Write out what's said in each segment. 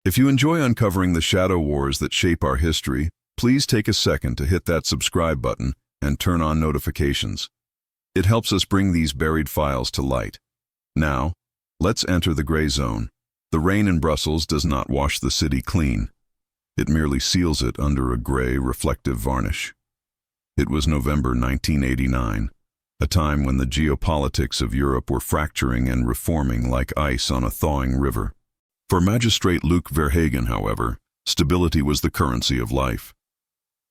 If you enjoy uncovering the shadow wars that shape our history, please take a second to hit that subscribe button and turn on notifications. It helps us bring these buried files to light. Now, let's enter the gray zone. The rain in Brussels does not wash the city clean. It merely seals it under a gray, reflective varnish. It was November 1989, a time when the geopolitics of Europe were fracturing and reforming like ice on a thawing river. For Magistrate Luc Verhagen, however, stability was the currency of life.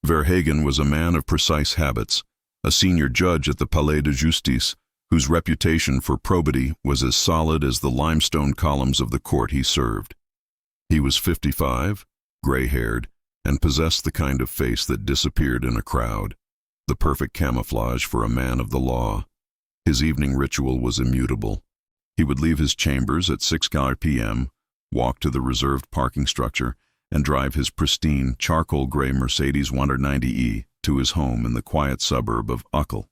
Verhagen was a man of precise habits, a senior judge at the Palais de Justice, whose reputation for probity was as solid as the limestone columns of the court he served. He was 55, gray-haired, and possessed the kind of face that disappeared in a crowd, the perfect camouflage for a man of the law. His evening ritual was immutable. He would leave his chambers at 6 p.m., walk to the reserved parking structure, and drive his pristine, charcoal-gray Mercedes 190e to his home in the quiet suburb of Uccle.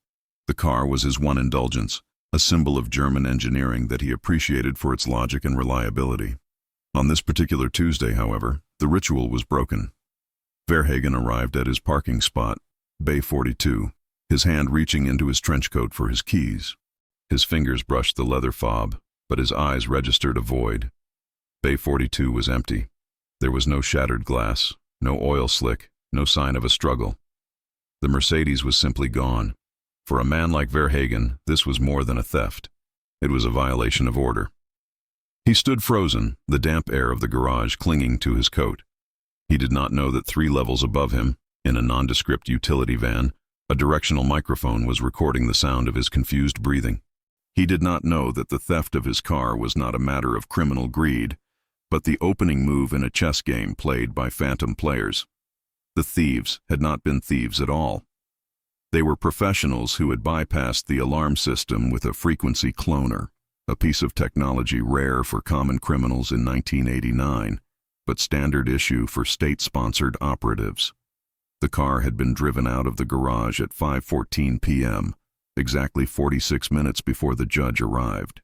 The car was his one indulgence, a symbol of German engineering that he appreciated for its logic and reliability. On this particular Tuesday, however, the ritual was broken. Verhagen arrived at his parking spot, Bay 42, his hand reaching into his trench coat for his keys. His fingers brushed the leather fob, but his eyes registered a void. Bay 42 was empty. There was no shattered glass, no oil slick, no sign of a struggle. The Mercedes was simply gone. For a man like Verhagen, this was more than a theft. It was a violation of order. He stood frozen, the damp air of the garage clinging to his coat. He did not know that 3 levels above him, in a nondescript utility van, a directional microphone was recording the sound of his confused breathing. He did not know that the theft of his car was not a matter of criminal greed, but the opening move in a chess game played by phantom players. The thieves had not been thieves at all. They were professionals who had bypassed the alarm system with a frequency cloner, a piece of technology rare for common criminals in 1989, but standard issue for state-sponsored operatives. The car had been driven out of the garage at 5:14 p.m., exactly 46 minutes before the judge arrived.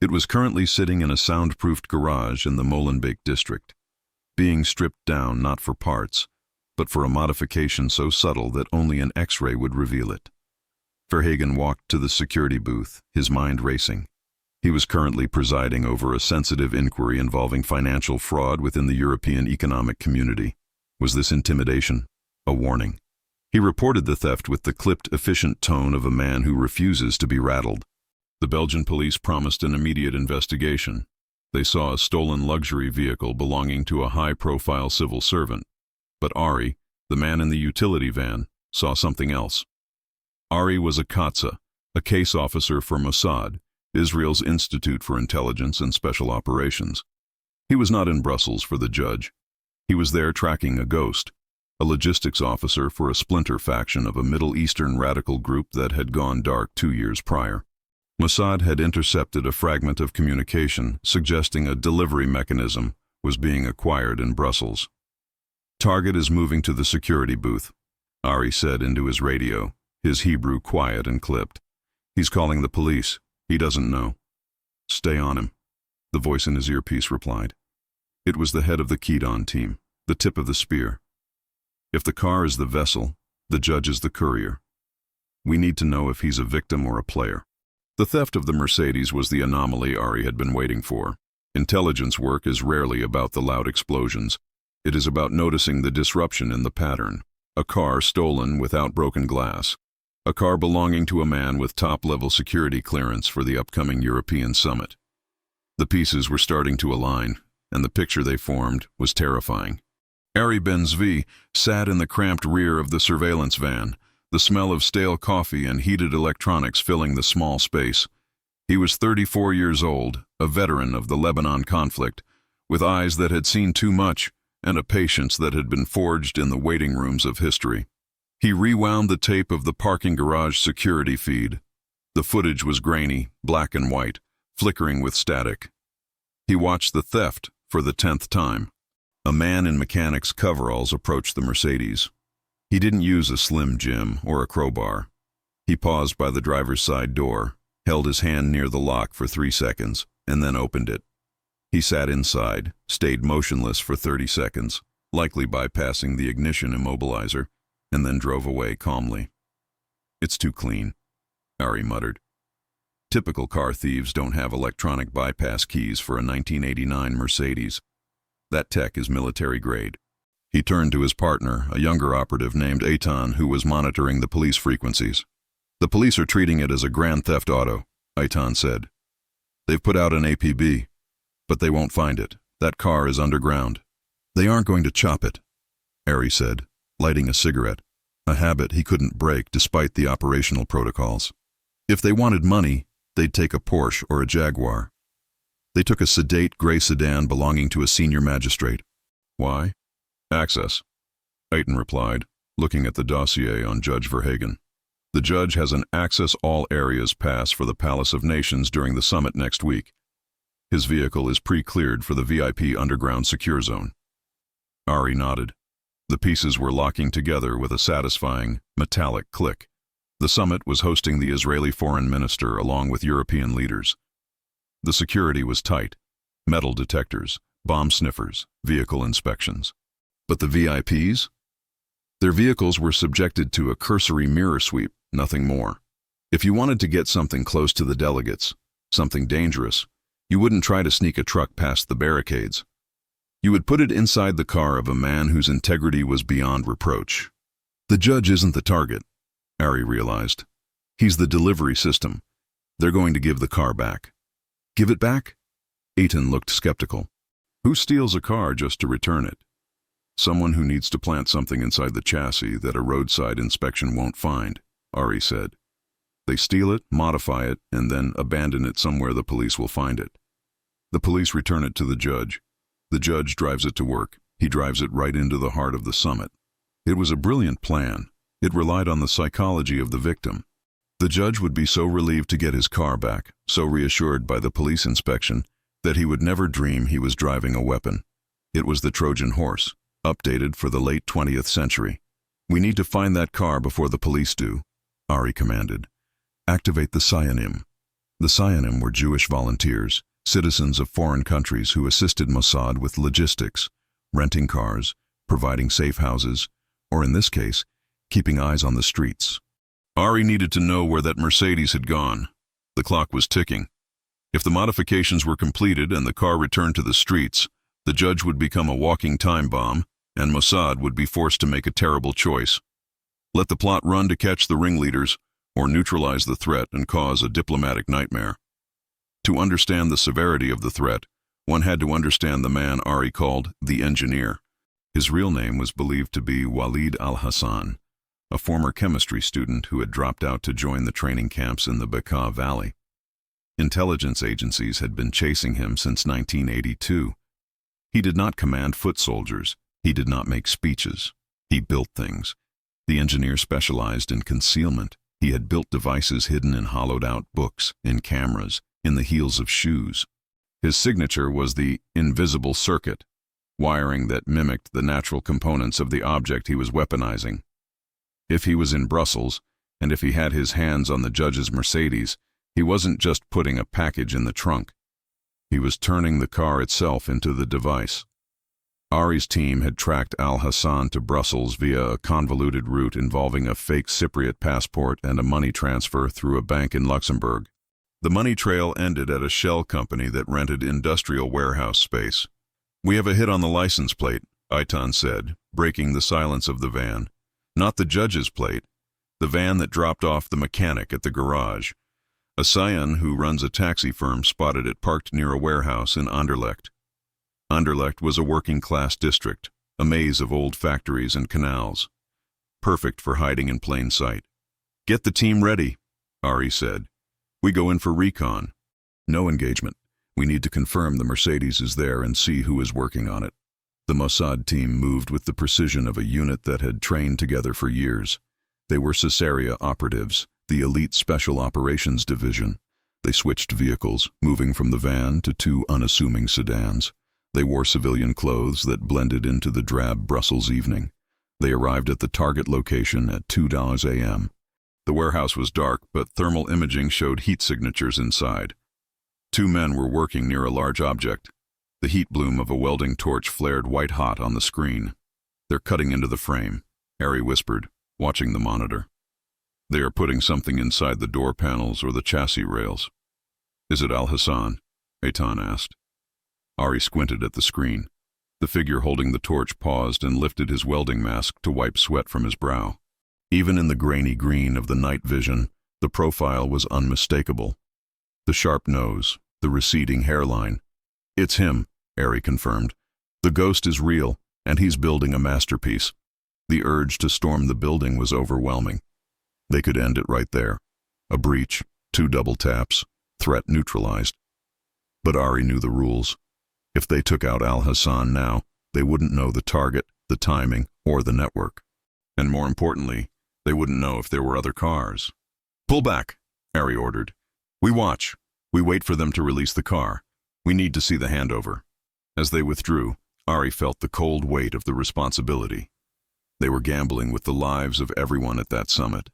It was currently sitting in a soundproofed garage in the Molenbeek district, being stripped down not for parts, but for a modification so subtle that only an X-ray would reveal it. Verhagen walked to the security booth, his mind racing. He was currently presiding over a sensitive inquiry involving financial fraud within the European Economic Community. Was this intimidation? A warning. He reported the theft with the clipped, efficient tone of a man who refuses to be rattled. The Belgian police promised an immediate investigation. They saw a stolen luxury vehicle belonging to a high-profile civil servant. But Ari, the man in the utility van, saw something else. Ari was a Katsa, a case officer for Mossad, Israel's Institute for Intelligence and Special Operations. He was not in Brussels for the judge. He was there tracking a ghost, a logistics officer for a splinter faction of a Middle Eastern radical group that had gone dark 2 years prior. Mossad had intercepted a fragment of communication suggesting a delivery mechanism was being acquired in Brussels. "Target is moving to the security booth," Ari said into his radio, his Hebrew quiet and clipped. "He's calling the police. He doesn't know." "Stay on him," the voice in his earpiece replied. It was the head of the Kedon team, the tip of the spear. "If the car is the vessel, the judge is the courier. We need to know if he's a victim or a player." The theft of the Mercedes was the anomaly Ari had been waiting for. Intelligence work is rarely about the loud explosions. It is about noticing the disruption in the pattern. A car stolen without broken glass. A car belonging to a man with top-level security clearance for the upcoming European summit. The pieces were starting to align, and the picture they formed was terrifying. Ari Ben-Zvi sat in the cramped rear of the surveillance van, the smell of stale coffee and heated electronics filling the small space. He was 34 years old, a veteran of the Lebanon conflict, with eyes that had seen too much and a patience that had been forged in the waiting rooms of history. He rewound the tape of the parking garage security feed. The footage was grainy, black and white, flickering with static. He watched the theft for the 10th time. A man in mechanic's coveralls approached the Mercedes. He didn't use a Slim Jim or a crowbar. He paused by the driver's side door, held his hand near the lock for 3 seconds, and then opened it. He sat inside, stayed motionless for 30 seconds, likely bypassing the ignition immobilizer, and then drove away calmly. "It's too clean," Ari muttered. Typical car thieves don't have electronic bypass keys for a 1989 Mercedes. That tech is military grade. He turned to his partner, a younger operative named Eitan, who was monitoring the police frequencies. "The police are treating it as a grand theft auto," Eitan said. "They've put out an APB, but they won't find it. That car is underground." "They aren't going to chop it," Ari said, lighting a cigarette, a habit he couldn't break despite the operational protocols. "If they wanted money, they'd take a Porsche or a Jaguar." They took a sedate gray sedan belonging to a senior magistrate. "Why?" "Access," Eitan replied, looking at the dossier on Judge Verhagen. "The judge has an access all areas pass for the Palace of Nations during the summit next week. His vehicle is pre-cleared for the VIP underground secure zone." Ari nodded. The pieces were locking together with a satisfying, metallic click. The summit was hosting the Israeli foreign minister along with European leaders. The security was tight: metal detectors, bomb sniffers, vehicle inspections. But the VIPs? Their vehicles were subjected to a cursory mirror sweep, nothing more. If you wanted to get something close to the delegates, something dangerous, you wouldn't try to sneak a truck past the barricades. You would put it inside the car of a man whose integrity was beyond reproach. The judge isn't the target, Ari realized. He's the delivery system. They're going to give the car back. Give it back? Eitan looked skeptical. Who steals a car just to return it? Someone who needs to plant something inside the chassis that a roadside inspection won't find, Ari said. They steal it, modify it, and then abandon it somewhere the police will find it. The police return it to the judge. The judge drives it to work. He drives it right into the heart of the summit. It was a brilliant plan. It relied on the psychology of the victim. The judge would be so relieved to get his car back, so reassured by the police inspection, that he would never dream he was driving a weapon. It was the Trojan horse, updated for the late 20th century. We need to find that car before the police do, Ari commanded. Activate the Psionim. The Psionim were Jewish volunteers, citizens of foreign countries who assisted Mossad with logistics, renting cars, providing safe houses, or in this case, keeping eyes on the streets. Ari needed to know where that Mercedes had gone. The clock was ticking. If the modifications were completed and the car returned to the streets, the judge would become a walking time bomb, and Mossad would be forced to make a terrible choice. Let the plot run to catch the ringleaders, or neutralize the threat and cause a diplomatic nightmare. To understand the severity of the threat, one had to understand the man Ari called the engineer. His real name was believed to be Walid al-Hassan, a former chemistry student who had dropped out to join the training camps in the Bekaa Valley. Intelligence agencies had been chasing him since 1982. He did not command foot soldiers. He did not make speeches. He built things. The engineer specialized in concealment. He had built devices hidden in hollowed-out books, in cameras, in the heels of shoes. His signature was the invisible circuit, wiring that mimicked the natural components of the object he was weaponizing. If he was in Brussels, and if he had his hands on the judge's Mercedes, he wasn't just putting a package in the trunk. He was turning the car itself into the device. Ari's team had tracked al-Hassan to Brussels via a convoluted route involving a fake Cypriot passport and a money transfer through a bank in Luxembourg. The money trail ended at a shell company that rented industrial warehouse space. "We have a hit on the license plate," Eitan said, breaking the silence of the van. "Not the judge's plate. The van that dropped off the mechanic at the garage. A scion who runs a taxi firm spotted it parked near a warehouse in Anderlecht. Anderlecht was a working-class district, a maze of old factories and canals. Perfect for hiding in plain sight. "Get the team ready," Ari said. "We go in for recon." "No engagement. We need to confirm the Mercedes is there and see who is working on it." The Mossad team moved with the precision of a unit that had trained together for years. They were Caesarea operatives, the elite Special Operations Division. They switched vehicles, moving from the van to two unassuming sedans. They wore civilian clothes that blended into the drab Brussels evening. They arrived at the target location at 2 a.m. The warehouse was dark, but thermal imaging showed heat signatures inside. Two men were working near a large object. The heat bloom of a welding torch flared white-hot on the screen. "They're cutting into the frame," Ari whispered, watching the monitor. "They are putting something inside the door panels or the chassis rails." "Is it Al-Hassan?" Eitan asked. Ari squinted at the screen. The figure holding the torch paused and lifted his welding mask to wipe sweat from his brow. Even in the grainy green of the night vision, the profile was unmistakable. The sharp nose, the receding hairline. "It's him," Ari confirmed. "The ghost is real, and he's building a masterpiece." The urge to storm the building was overwhelming. They could end it right there. A breach, 2 double taps, threat neutralized. But Ari knew the rules. If they took out Al-Hassan now, they wouldn't know the target, the timing, or the network. And more importantly, they wouldn't know if there were other cars. "Pull back," Ari ordered. "We watch. We wait for them to release the car. We need to see the handover." As they withdrew, Ari felt the cold weight of the responsibility. They were gambling with the lives of everyone at that summit.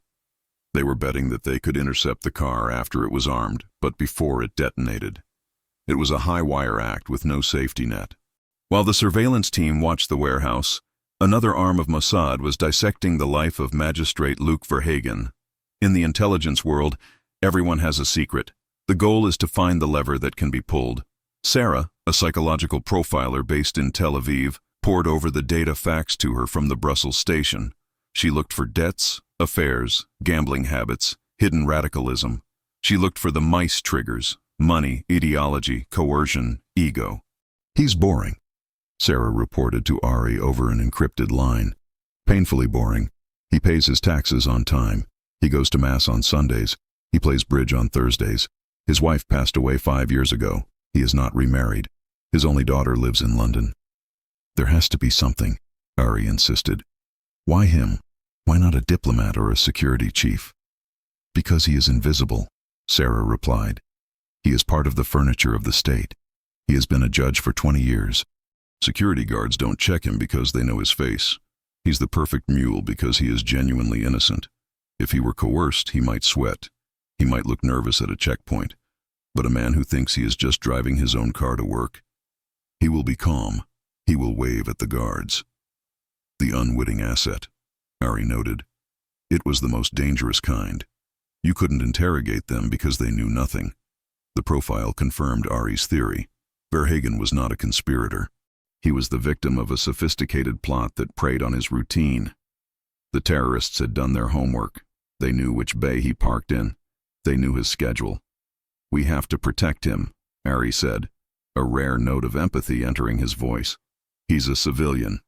They were betting that they could intercept the car after it was armed, but before it detonated. It was a high-wire act with no safety net. While the surveillance team watched the warehouse, another arm of Mossad was dissecting the life of Magistrate Luke Verhagen. In the intelligence world, everyone has a secret. The goal is to find the lever that can be pulled. Sarah, a psychological profiler based in Tel Aviv, poured over the data faxed to her from the Brussels station. She looked for debts, affairs, gambling habits, hidden radicalism. She looked for the mice triggers: money, ideology, coercion, ego. "He's boring," Sarah reported to Ari over an encrypted line. "Painfully boring. He pays his taxes on time. He goes to Mass on Sundays. He plays bridge on Thursdays. His wife passed away 5 years ago. He is not remarried. His only daughter lives in London." "There has to be something," Ari insisted. "Why him? Why not a diplomat or a security chief?" "Because he is invisible," Sarah replied. "He is part of the furniture of the state. He has been a judge for 20 years. Security guards don't check him because they know his face. He's the perfect mule because he is genuinely innocent. If he were coerced, he might sweat. He might look nervous at a checkpoint. But a man who thinks he is just driving his own car to work, he will be calm. He will wave at the guards." "The unwitting asset," Ari noted. "It was the most dangerous kind. You couldn't interrogate them because they knew nothing." The profile confirmed Ari's theory. Verhagen was not a conspirator. He was the victim of a sophisticated plot that preyed on his routine. The terrorists had done their homework. They knew which bay he parked in. They knew his schedule. "We have to protect him," Ari said, a rare note of empathy entering his voice. "He's a civilian."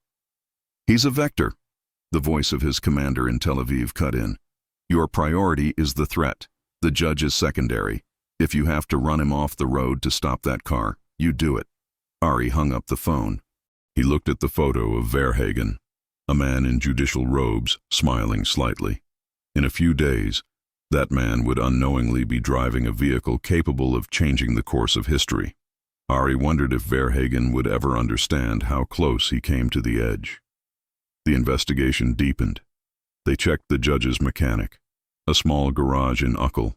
"He's a vector," the voice of his commander in Tel Aviv cut in. "Your priority is the threat. The judge is secondary. If you have to run him off the road to stop that car, you do it." Ari hung up the phone. He looked at the photo of Verhagen, a man in judicial robes, smiling slightly. In a few days, that man would unknowingly be driving a vehicle capable of changing the course of history. Ari wondered if Verhagen would ever understand how close he came to the edge. The investigation deepened. They checked the judge's mechanic, a small garage in Uccle.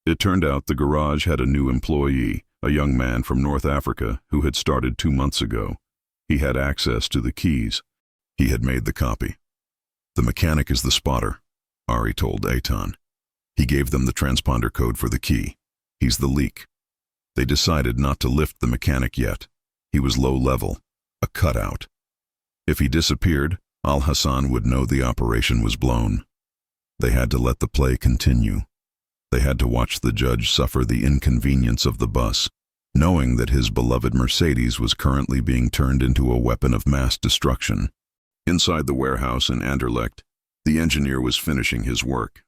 It turned out the garage had a new employee, a young man from North Africa who had started 2 months ago. He had access to the keys. He had made the copy. "The mechanic is the spotter," Ari told Eitan. He gave them the transponder code for the key. "He's the leak." They decided not to lift the mechanic yet. He was low level, a cutout. If he disappeared, Al-Hassan would know the operation was blown. They had to let the play continue. They had to watch the judge suffer the inconvenience of the bus, knowing that his beloved Mercedes was currently being turned into a weapon of mass destruction. Inside the warehouse in Anderlecht, the engineer was finishing his work.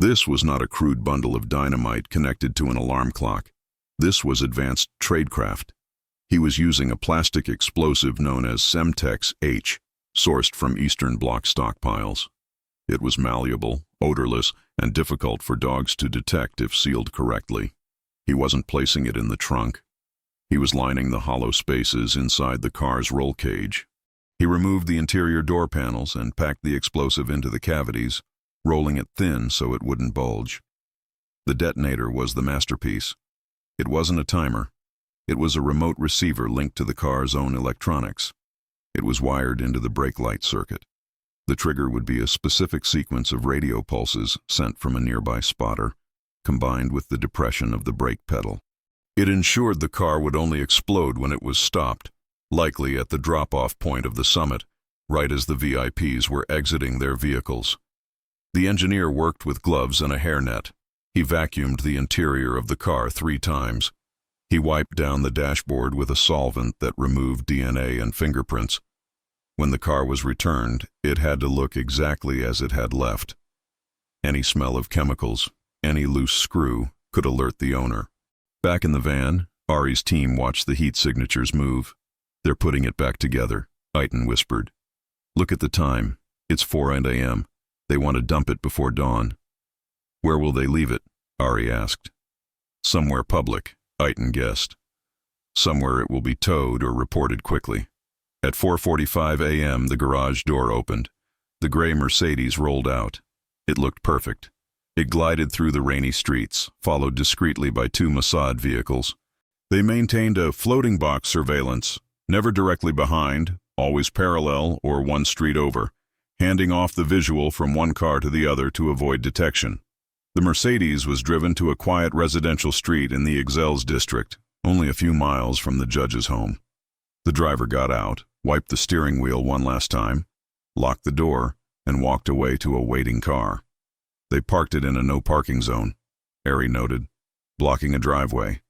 This was not a crude bundle of dynamite connected to an alarm clock. This was advanced tradecraft. He was using a plastic explosive known as Semtex H, sourced from Eastern Bloc stockpiles. It was malleable, odorless, and difficult for dogs to detect if sealed correctly. He wasn't placing it in the trunk. He was lining the hollow spaces inside the car's roll cage. He removed the interior door panels and packed the explosive into the cavities, rolling it thin so it wouldn't bulge. The detonator was the masterpiece. It wasn't a timer. It was a remote receiver linked to the car's own electronics. It was wired into the brake light circuit. The trigger would be a specific sequence of radio pulses sent from a nearby spotter, combined with the depression of the brake pedal. It ensured the car would only explode when it was stopped, likely at the drop-off point of the summit, right as the VIPs were exiting their vehicles. The engineer worked with gloves and a hairnet. He vacuumed the interior of the car 3 times. He wiped down the dashboard with a solvent that removed DNA and fingerprints. When the car was returned, it had to look exactly as it had left. Any smell of chemicals, any loose screw, could alert the owner. Back in the van, Ari's team watched the heat signatures move. "They're putting it back together," Aiton whispered. "Look at the time. It's 4 a.m. They want to dump it before dawn." "Where will they leave it?" Ari asked. "Somewhere public," Aiton guessed. "Somewhere it will be towed or reported quickly." At 4:45 a.m., the garage door opened. The gray Mercedes rolled out. It looked perfect. It glided through the rainy streets, followed discreetly by 2 Mossad vehicles. They maintained a floating box surveillance, never directly behind, always parallel or 1 street over, handing off the visual from one car to the other to avoid detection. The Mercedes was driven to a quiet residential street in the Ixelles district, only a few miles from the judge's home. The driver got out, wiped the steering wheel one last time, locked the door, and walked away to a waiting car. "They parked it in a no-parking zone," Ari noted, "blocking a driveway.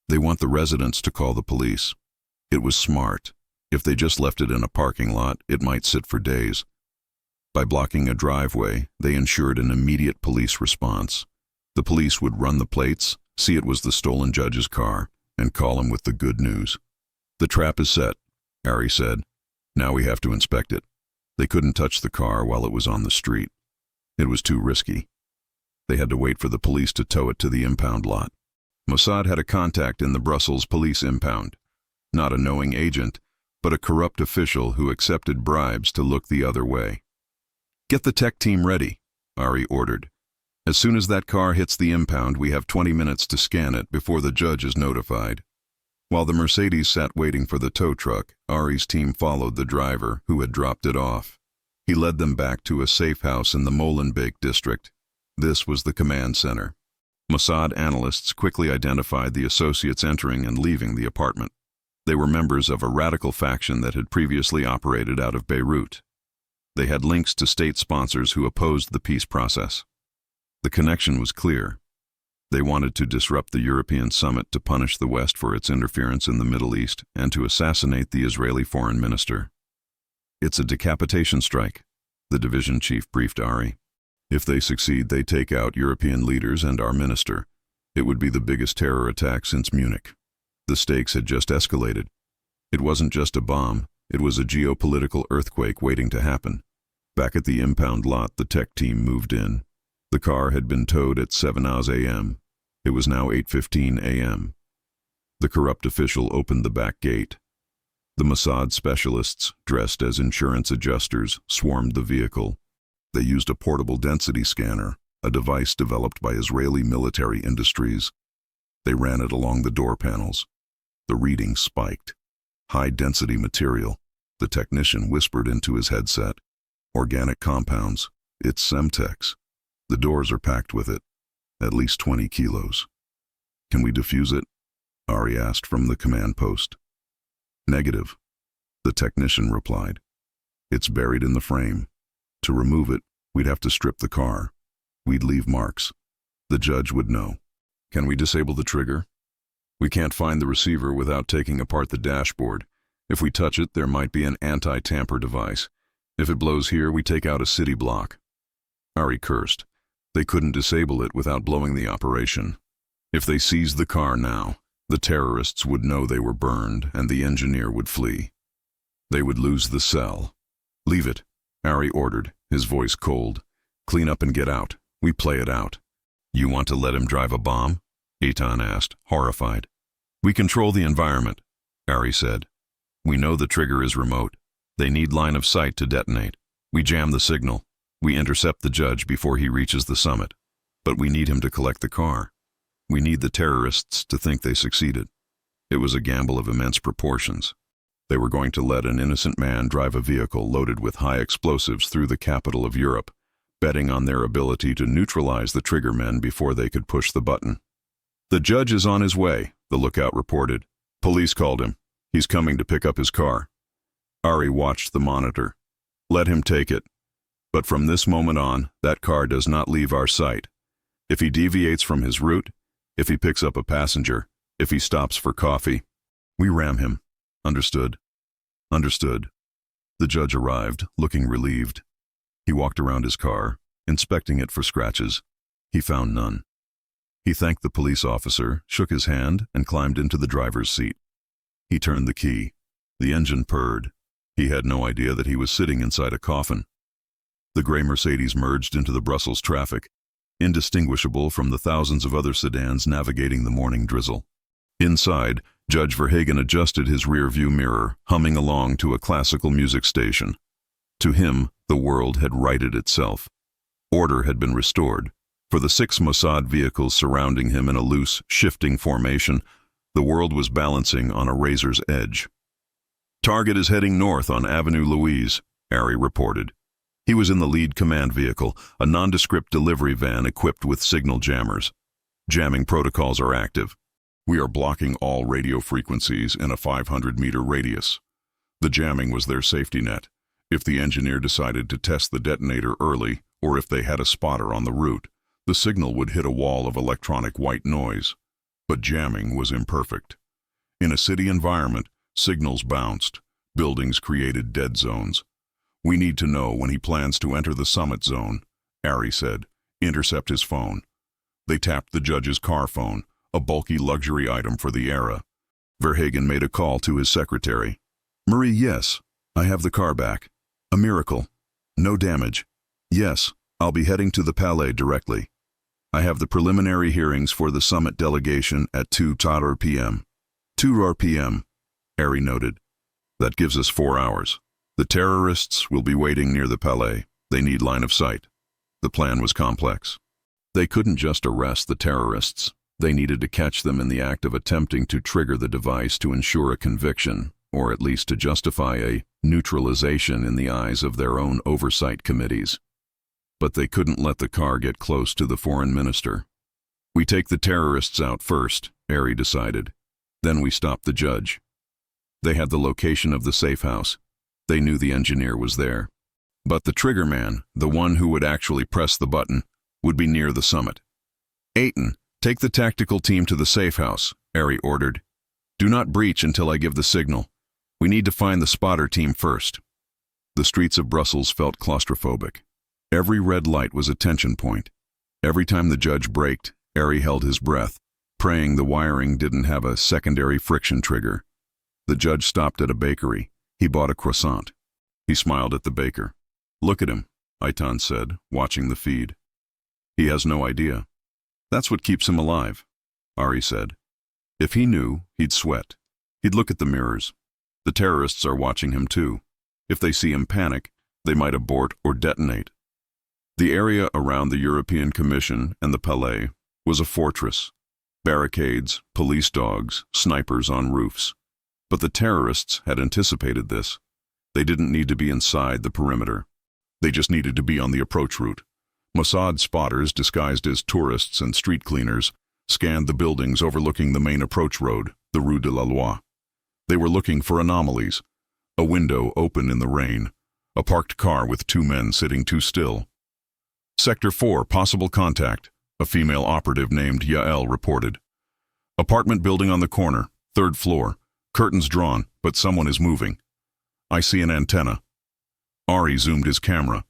They want the residents to call the police." It was smart. If they just left it in a parking lot, it might sit for days. By blocking a driveway, they ensured an immediate police response. The police would run the plates, see it was the stolen judge's car, and call him with the good news. "The trap is set," Ari said. "Now we have to inspect it." They couldn't touch the car while it was on the street. It was too risky. They had to wait for the police to tow it to the impound lot. Mossad had a contact in the Brussels police impound. Not a knowing agent, but a corrupt official who accepted bribes to look the other way. "Get the tech team ready," Ari ordered. "As soon as that car hits the impound, we have 20 minutes to scan it before the judge is notified." While the Mercedes sat waiting for the tow truck, Ari's team followed the driver, who had dropped it off. He led them back to a safe house in the Molenbeek district. This was the command center. Mossad analysts quickly identified the associates entering and leaving the apartment. They were members of a radical faction that had previously operated out of Beirut. They had links to state sponsors who opposed the peace process. The connection was clear. They wanted to disrupt the European summit to punish the West for its interference in the Middle East and to assassinate the Israeli foreign minister. "It's a decapitation strike," the division chief briefed Ari. "If they succeed, they take out European leaders and our minister. It would be the biggest terror attack since Munich." The stakes had just escalated. It wasn't just a bomb, it was a geopolitical earthquake waiting to happen. Back at the impound lot, the tech team moved in. The car had been towed at 7 a.m. It was now 8:15 a.m. The corrupt official opened the back gate. The Mossad specialists, dressed as insurance adjusters, swarmed the vehicle. They used a portable density scanner, a device developed by Israeli military industries. They ran it along the door panels. The reading spiked. "High-density material," the technician whispered into his headset. "Organic compounds. It's Semtex. The doors are packed with it. At least 20 kilos. "Can we defuse it?" Ari asked from the command post. "Negative," the technician replied. "It's buried in the frame. To remove it, we'd have to strip the car. We'd leave marks. The judge would know." "Can we disable the trigger?" "We can't find the receiver without taking apart the dashboard. If we touch it, there might be an anti-tamper device. If it blows here, we take out a city block." Ari cursed. They couldn't disable it without blowing the operation. If they seized the car now, the terrorists would know they were burned and the engineer would flee. They would lose the cell. "Leave it," Ari ordered, his voice cold. "Clean up and get out. We play it out." "You want to let him drive a bomb?" Eitan asked, horrified. "We control the environment," Ari said. "We know the trigger is remote. They need line of sight to detonate. We jam the signal. We intercept the judge before he reaches the summit. But we need him to collect the car. We need the terrorists to think they succeeded." It was a gamble of immense proportions. They were going to let an innocent man drive a vehicle loaded with high explosives through the capital of Europe, betting on their ability to neutralize the triggermen before they could push the button. "The judge is on his way," the lookout reported. "Police called him. He's coming to pick up his car." Ari watched the monitor. "Let him take it. But from this moment on, that car does not leave our sight. If he deviates from his route, if he picks up a passenger, if he stops for coffee, we ram him. Understood?" "Understood." The judge arrived, looking relieved. He walked around his car, inspecting it for scratches. He found none. He thanked the police officer, shook his hand, and climbed into the driver's seat. He turned the key. The engine purred. He had no idea that he was sitting inside a coffin. The gray Mercedes merged into the Brussels traffic, indistinguishable from the thousands of other sedans navigating the morning drizzle. Inside, Judge Verhagen adjusted his rear-view mirror, humming along to a classical music station. To him, the world had righted itself. Order had been restored. For the 6 Mossad vehicles surrounding him in a loose, shifting formation, the world was balancing on a razor's edge. "Target is heading north on Avenue Louise," Ari reported. He was in the lead command vehicle, a nondescript delivery van equipped with signal jammers. "Jamming protocols are active. We are blocking all radio frequencies in a 500-meter radius." The jamming was their safety net. If the engineer decided to test the detonator early, or if they had a spotter on the route, the signal would hit a wall of electronic white noise. But jamming was imperfect. In a city environment, signals bounced. Buildings created dead zones. "We need to know when he plans to enter the summit zone," Ari said. "Intercept his phone." They tapped the judge's car phone, a bulky luxury item for the era. Verhagen made a call to his secretary. "Marie, yes. I have the car back. A miracle. No damage. Yes, I'll be heading to the Palais directly. I have the preliminary hearings for the summit delegation at 2 p.m. 2 p.m., Ari noted. "That gives us 4 hours. The terrorists will be waiting near the Palais. They need line of sight." The plan was complex. They couldn't just arrest the terrorists. They needed to catch them in the act of attempting to trigger the device to ensure a conviction, or at least to justify a neutralization in the eyes of their own oversight committees. But they couldn't let the car get close to the foreign minister. "We take the terrorists out first," Ari decided. "Then we stop the judge." They had the location of the safe house. They knew the engineer was there. But the trigger man, the one who would actually press the button, would be near the summit. "Aiton, take the tactical team to the safe house," Ari ordered. "Do not breach until I give the signal. We need to find the spotter team first." The streets of Brussels felt claustrophobic. Every red light was a tension point. Every time the judge braked, Ari held his breath, praying the wiring didn't have a secondary friction trigger. The judge stopped at a bakery. He bought a croissant. He smiled at the baker. "Look at him," Aitan said, watching the feed. "He has no idea. That's what keeps him alive," Ari said. "If he knew, he'd sweat. He'd look at the mirrors. The terrorists are watching him too. If they see him panic, they might abort or detonate." The area around the European Commission and the Palais was a fortress. Barricades, police dogs, snipers on roofs. But the terrorists had anticipated this. They didn't need to be inside the perimeter. They just needed to be on the approach route. Mossad spotters, disguised as tourists and street cleaners, scanned the buildings overlooking the main approach road, the Rue de la Loi. They were looking for anomalies. A window open in the rain. A parked car with 2 men sitting too still. "Sector 4, possible contact," a female operative named Yael reported. "Apartment building on the corner, 3rd floor. Curtains drawn, but someone is moving. I see an antenna." Ari zoomed his camera.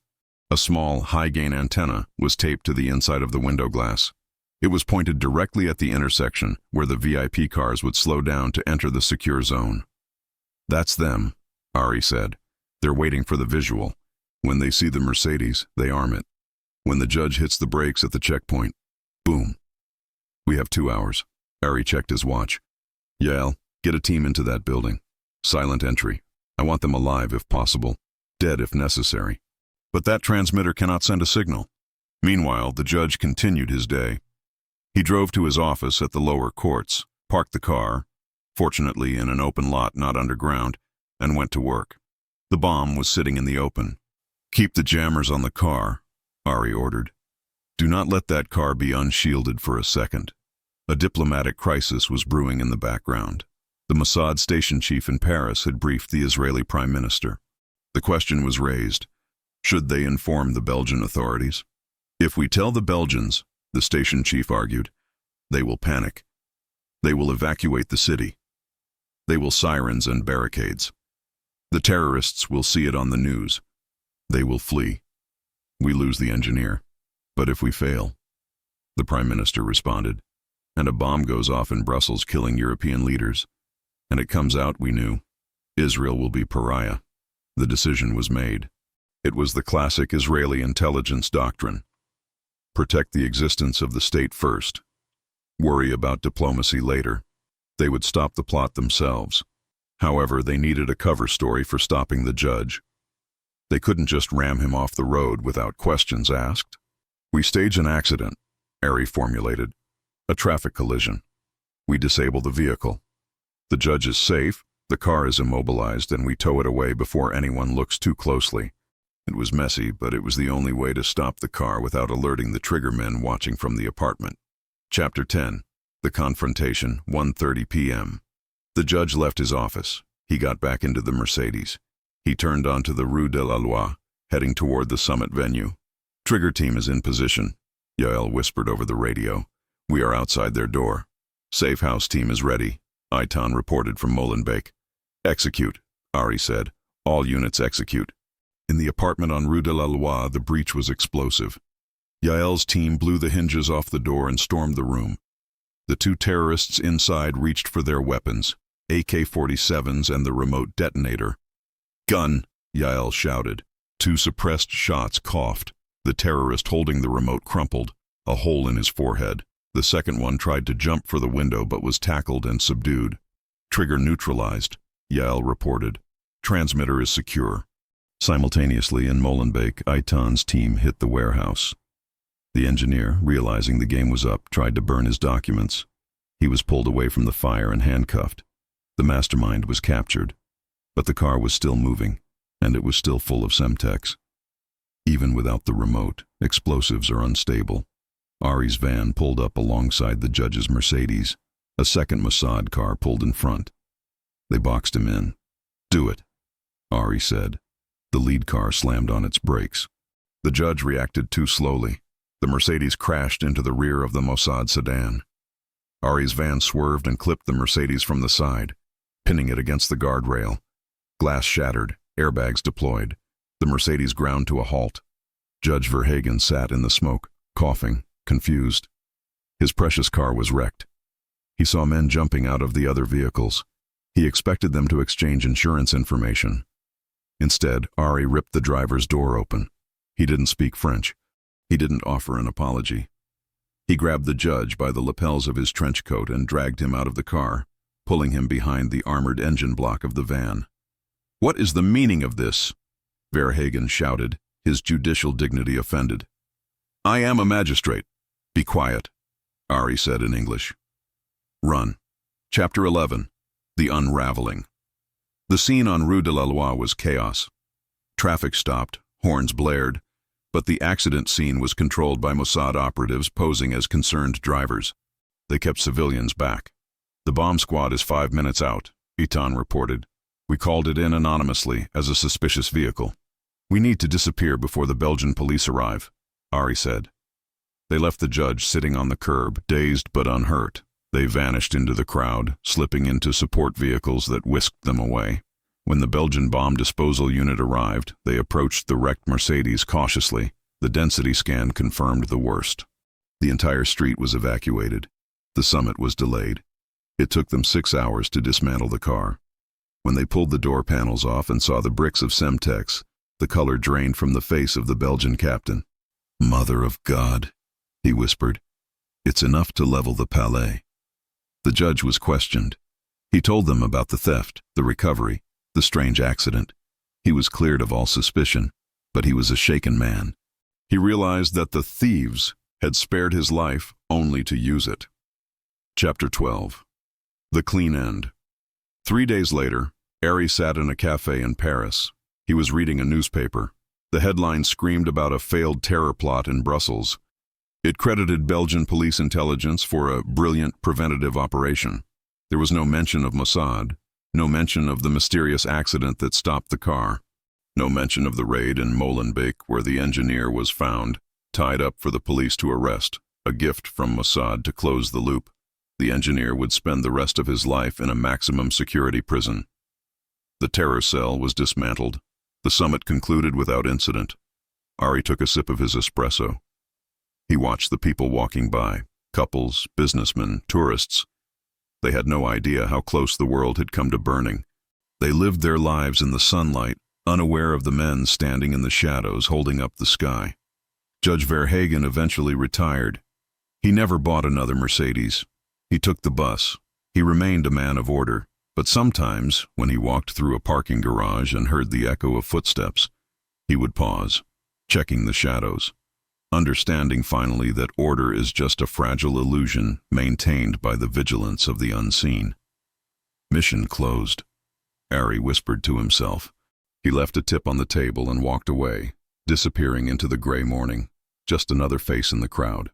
A small, high-gain antenna was taped to the inside of the window glass. It was pointed directly at the intersection where the VIP cars would slow down to enter the secure zone. "That's them," Ari said. "They're waiting for the visual. When they see the Mercedes, they arm it. When the judge hits the brakes at the checkpoint, boom." "We have 2 hours." Ari checked his watch. "Yael, get a team into that building. Silent entry. I want them alive if possible, dead if necessary. But that transmitter cannot send a signal." Meanwhile, the judge continued his day. He drove to his office at the lower courts, parked the car, fortunately in an open lot not underground, and went to work. The bomb was sitting in the open. "Keep the jammers on the car," Ari ordered. "Do not let that car be unshielded for a second." A diplomatic crisis was brewing in the background. The Mossad station chief in Paris had briefed the Israeli prime minister. The question was raised: should they inform the Belgian authorities? "If we tell the Belgians," the station chief argued, "they will panic. They will evacuate the city. They will sirens and barricades. The terrorists will see it on the news. They will flee. We lose the engineer. But if we fail," the prime minister responded, "and a bomb goes off in Brussels killing European leaders, and it comes out we knew, Israel will be pariah." The decision was made. It was the classic Israeli intelligence doctrine. Protect the existence of the state first. Worry about diplomacy later. They would stop the plot themselves. However, they needed a cover story for stopping the judge. They couldn't just ram him off the road without questions asked. "We stage an accident," Ari formulated. "A traffic collision. We disable the vehicle. The judge is safe, the car is immobilized, and we tow it away before anyone looks too closely." It was messy, but it was the only way to stop the car without alerting the triggermen watching from the apartment. Chapter 10. The Confrontation, 1:30 p.m. The judge left his office. He got back into the Mercedes. He turned onto the Rue de la Loi, heading toward the summit venue. "Trigger team is in position," Yael whispered over the radio. "We are outside their door. Safe house team is ready," Eitan reported from Molenbeek. "Execute," Ari said. "All units execute." In the apartment on Rue de la Loi, the breach was explosive. Yael's team blew the hinges off the door and stormed the room. The two terrorists inside reached for their weapons, AK-47s and the remote detonator. "Gun!" Yael shouted. Two suppressed shots coughed. The terrorist holding the remote crumpled, a hole in his forehead. The second one tried to jump for the window but was tackled and subdued. "Trigger neutralized," Yael reported. "Transmitter is secure." Simultaneously in Molenbeek, Eitan's team hit the warehouse. The engineer, realizing the game was up, tried to burn his documents. He was pulled away from the fire and handcuffed. The mastermind was captured. But the car was still moving, and it was still full of Semtex. Even without the remote, explosives are unstable. Ari's van pulled up alongside the judge's Mercedes. A second Mossad car pulled in front. They boxed him in. "Do it," Ari said. The lead car slammed on its brakes. The judge reacted too slowly. The Mercedes crashed into the rear of the Mossad sedan. Ari's van swerved and clipped the Mercedes from the side, pinning it against the guardrail. Glass shattered, airbags deployed. The Mercedes ground to a halt. Judge Verhagen sat in the smoke, coughing, confused. His precious car was wrecked. He saw men jumping out of the other vehicles. He expected them to exchange insurance information. Instead, Ari ripped the driver's door open. He didn't speak French. He didn't offer an apology. He grabbed the judge by the lapels of his trench coat and dragged him out of the car, pulling him behind the armored engine block of the van. "What is the meaning of this?" Verhagen shouted, his judicial dignity offended. "I am a magistrate." "Be quiet," Ari said in English. Run. Chapter 11. The Unraveling. The scene on Rue de la Loi was chaos. Traffic stopped, horns blared, but the accident scene was controlled by Mossad operatives posing as concerned drivers. They kept civilians back. "The bomb squad is 5 minutes out," Eitan reported. "We called it in anonymously as a suspicious vehicle. We need to disappear before the Belgian police arrive," Ari said. They left the judge sitting on the curb, dazed but unhurt. They vanished into the crowd, slipping into support vehicles that whisked them away. When the Belgian bomb disposal unit arrived, they approached the wrecked Mercedes cautiously. The density scan confirmed the worst. The entire street was evacuated. The summit was delayed. It took them 6 hours to dismantle the car. When they pulled the door panels off and saw the bricks of Semtex, the color drained from the face of the Belgian captain. "Mother of God," he whispered. "It's enough to level the palais." The judge was questioned. He told them about the theft, the recovery, the strange accident. He was cleared of all suspicion, but he was a shaken man. He realized that the thieves had spared his life only to use it. Chapter 12. The Clean End, 3 days later, Ari sat in a cafe in Paris. He was reading a newspaper. The headline screamed about a failed terror plot in Brussels. It credited Belgian police intelligence for a brilliant preventative operation. There was no mention of Mossad, no mention of the mysterious accident that stopped the car, no mention of the raid in Molenbeek where the engineer was found, tied up for the police to arrest, a gift from Mossad to close the loop. The engineer would spend the rest of his life in a maximum security prison. The terror cell was dismantled. The summit concluded without incident. Ari took a sip of his espresso. He watched the people walking by, couples, businessmen, tourists. They had no idea how close the world had come to burning. They lived their lives in the sunlight, unaware of the men standing in the shadows holding up the sky. Judge Verhagen eventually retired. He never bought another Mercedes. He took the bus. He remained a man of order. But sometimes, when he walked through a parking garage and heard the echo of footsteps, he would pause, checking the shadows, understanding finally that order is just a fragile illusion maintained by the vigilance of the unseen. Mission closed, Ari whispered to himself. He left a tip on the table and walked away, disappearing into the gray morning, just another face in the crowd.